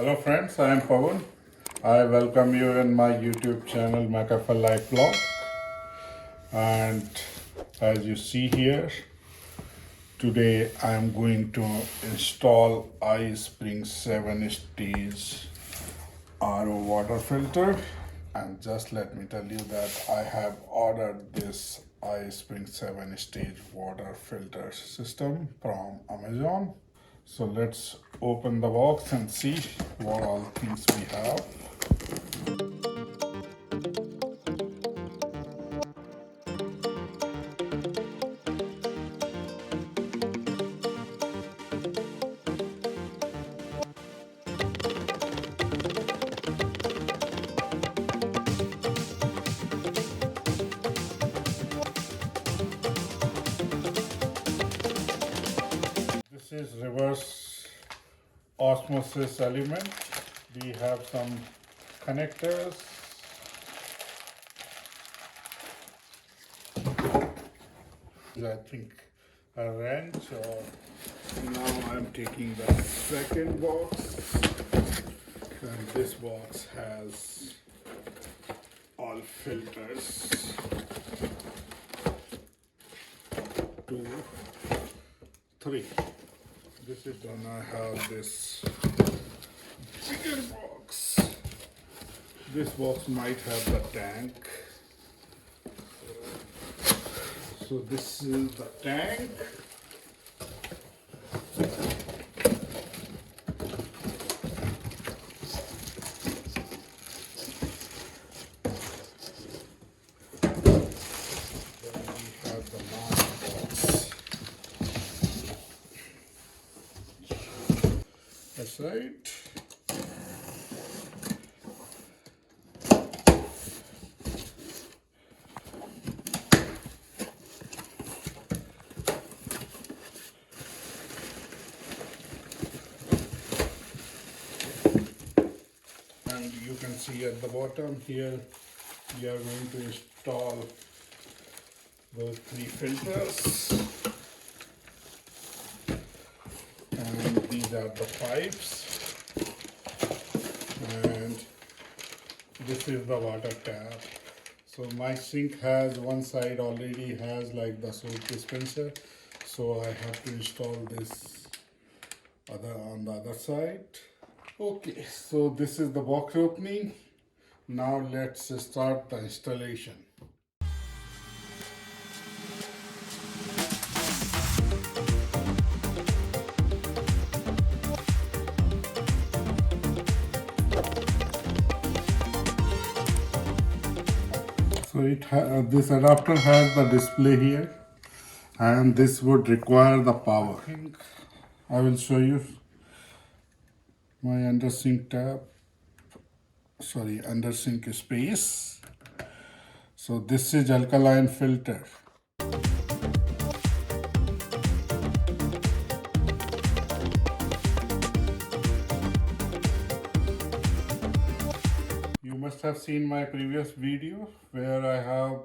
Hello friends, I am Pawan. I welcome you in my YouTube channel McAfee Life Vlog. And as you see here, today I am going to install iSpring 7-stage RO water filter. And just let me tell you that I have ordered this iSpring 7-stage water filter system from Amazon. So let's open the box and see what all things we have. This is reverse osmosis element. We have some connectors. I think a wrench, or now I'm taking the second box, and this box has all filters. 2, 3. This is done. I have this bigger box. This box might have the tank. So this is the tank. Then we have the last box. That's right. And you can see at the bottom here, we are going to install those 3 filters. And these are the pipes. And this is the water tap. So my sink has one side already has like the soap dispenser. So I have to install this on the other side. Okay, so this is the box opening. Now let's start the installation. So this adapter has the display here, and this would require the power. I will show you my under sink space. So this is alkaline filter. You must have seen my previous video where I have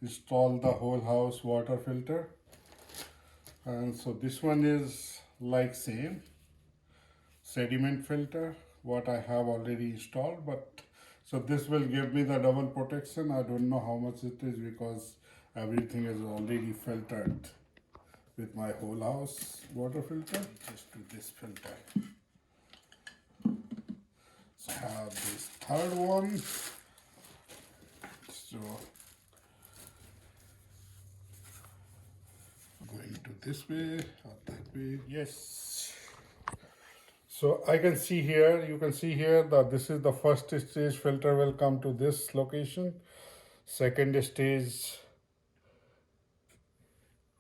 installed the whole house water filter. And so this one is like same sediment filter what I have already installed, but so this will give me the double protection. I don't know how much it is because everything is already filtered with my whole house water filter. Just do this filter. So I have this third one. So going to this way or that way. Yes. So I can see here, you can see here that this is the first stage filter will come to this location. Second stage,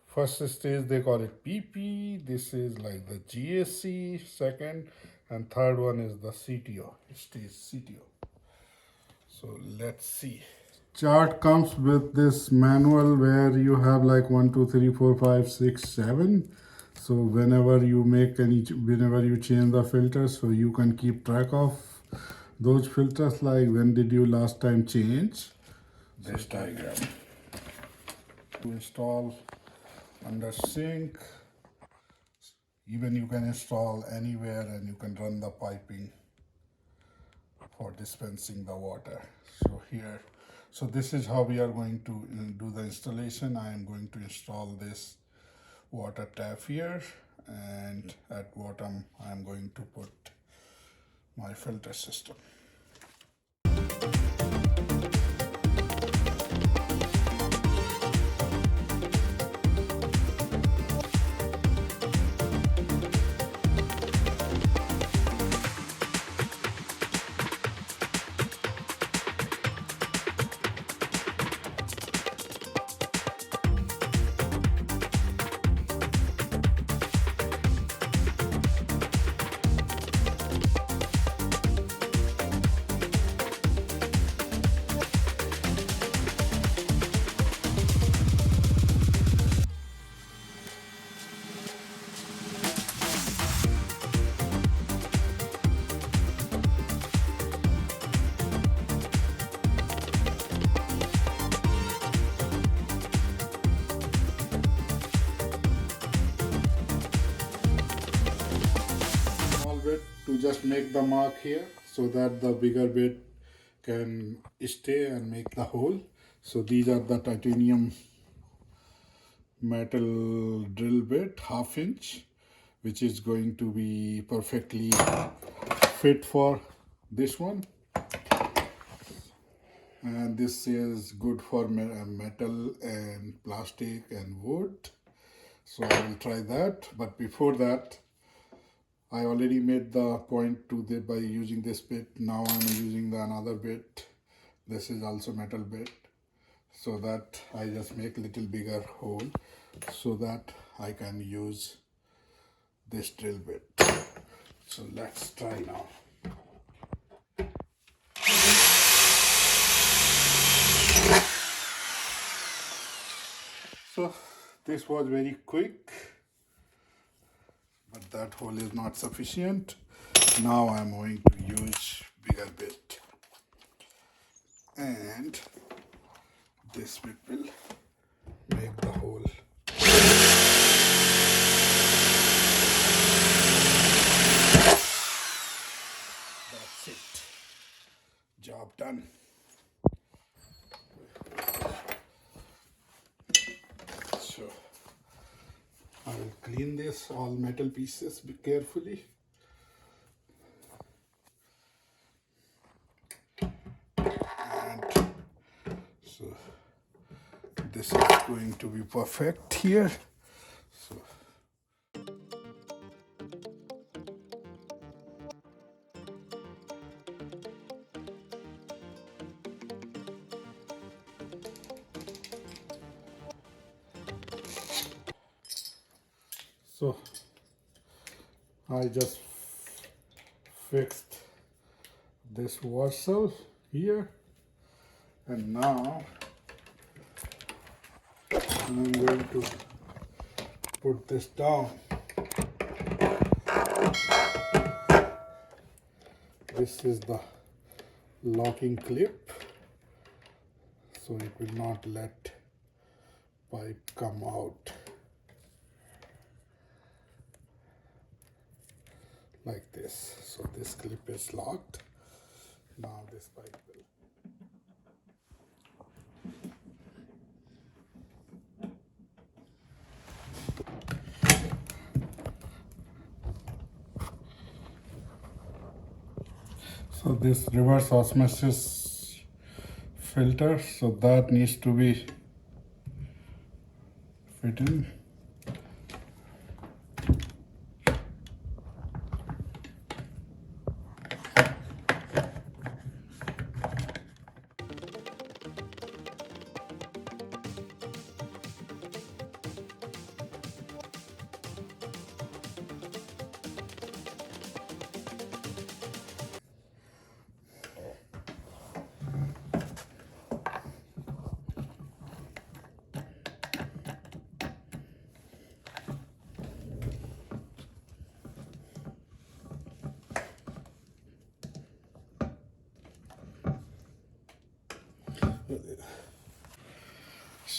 first stage they call it PP. This is like the GAC second, and third one is the CTO, stage CTO. So let's see. Chart comes with this manual where you have like 1, 2, 3, 4, 5, 6, 7. So whenever you change the filters, so you can keep track of those filters, like when did you last time change this diagram. To install under sink, Even you can install anywhere and you can run the piping for dispensing the water. So here, so this is how we are going to do the installation. I am going to install this water tap here, and at bottom I am going to put my filter system. To just make the mark here so that the bigger bit can stay and make the hole. So these are the titanium metal drill bit, 1/2 inch, which is going to be perfectly fit for this one. And this is good for metal and plastic and wood. So I will try that. But before that, I already made the point to the by using this bit. Now I'm using another bit. This is also metal bit, so that I just make little bigger hole so that I can use this drill bit. So let's try now. So this was very quick, but that hole is not sufficient. Now I'm going to use bigger bit, and this bit will make the hole. That's it. Job done. So I will clean this all metal pieces carefully. And so this is going to be perfect here. So I just fixed this washer here, and now I'm going to put this down. This is the locking clip, so it will not let pipe come out. Like this. So this clip is locked. Now this pipe will. So this reverse osmosis filter, so that needs to be fit in.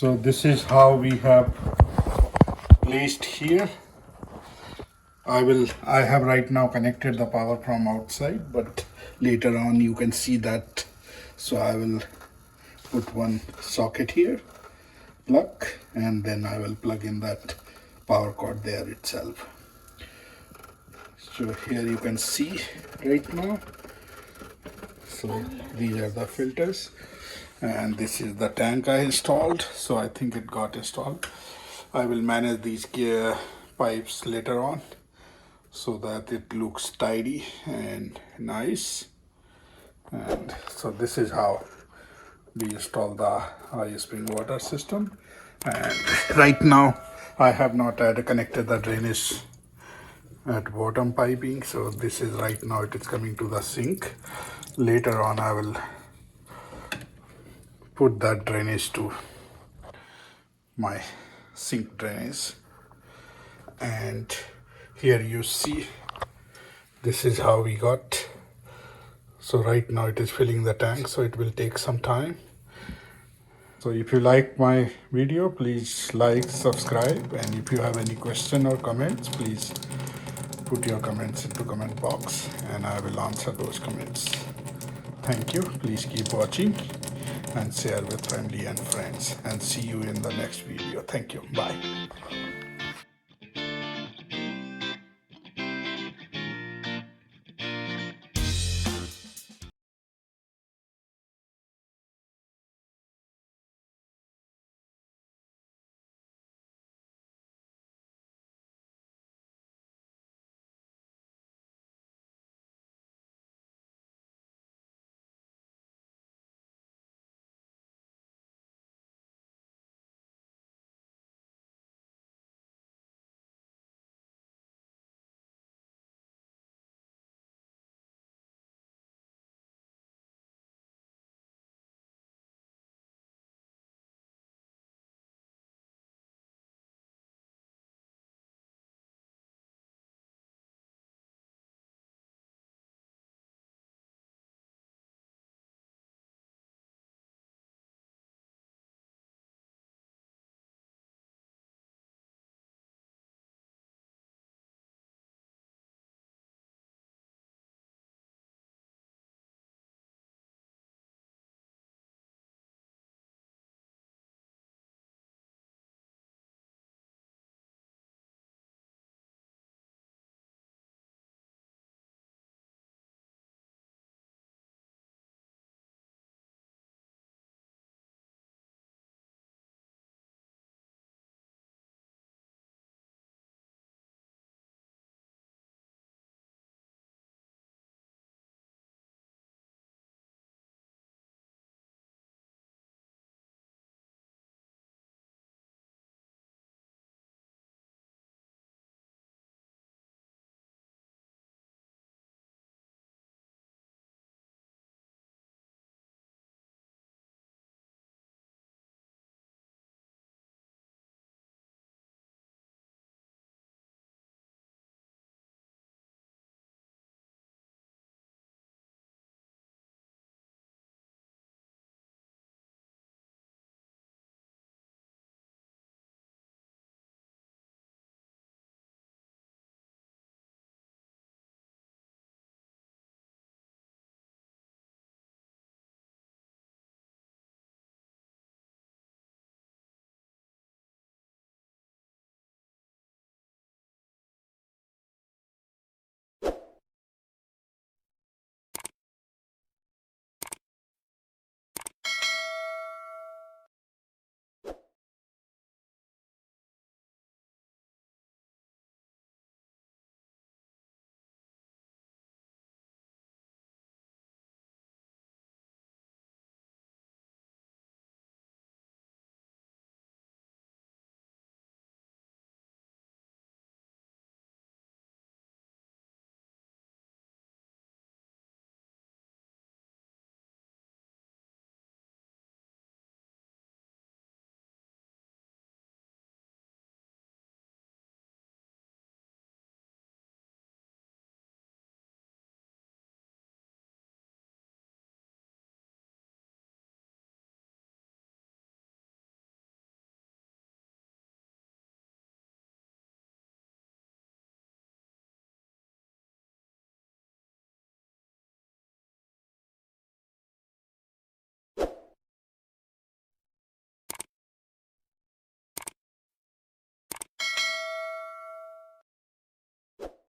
So this is how we have placed here. I have right now connected the power from outside, but later on you can see that. So I will put one socket here, plug, and then I will plug in that power cord there itself. So here you can see right now. So these are the filters, and this is the tank I installed. So I think it got installed. I will manage these gear pipes later on so that it looks tidy and nice. And so this is how we install the iSpring water system. And right now I have not connected the drainage at bottom piping, so this is right now it is coming to the sink. Later on I will put that drainage to my sink drainage. And here you see this is how we got. So right now it is filling the tank, so it will take some time. So if you like my video, please like, subscribe, and if you have any question or comments, please put your comments into comment box and I will answer those comments. Thank you. Please keep watching and share with family and friends, and see you in the next video. Thank you. Bye.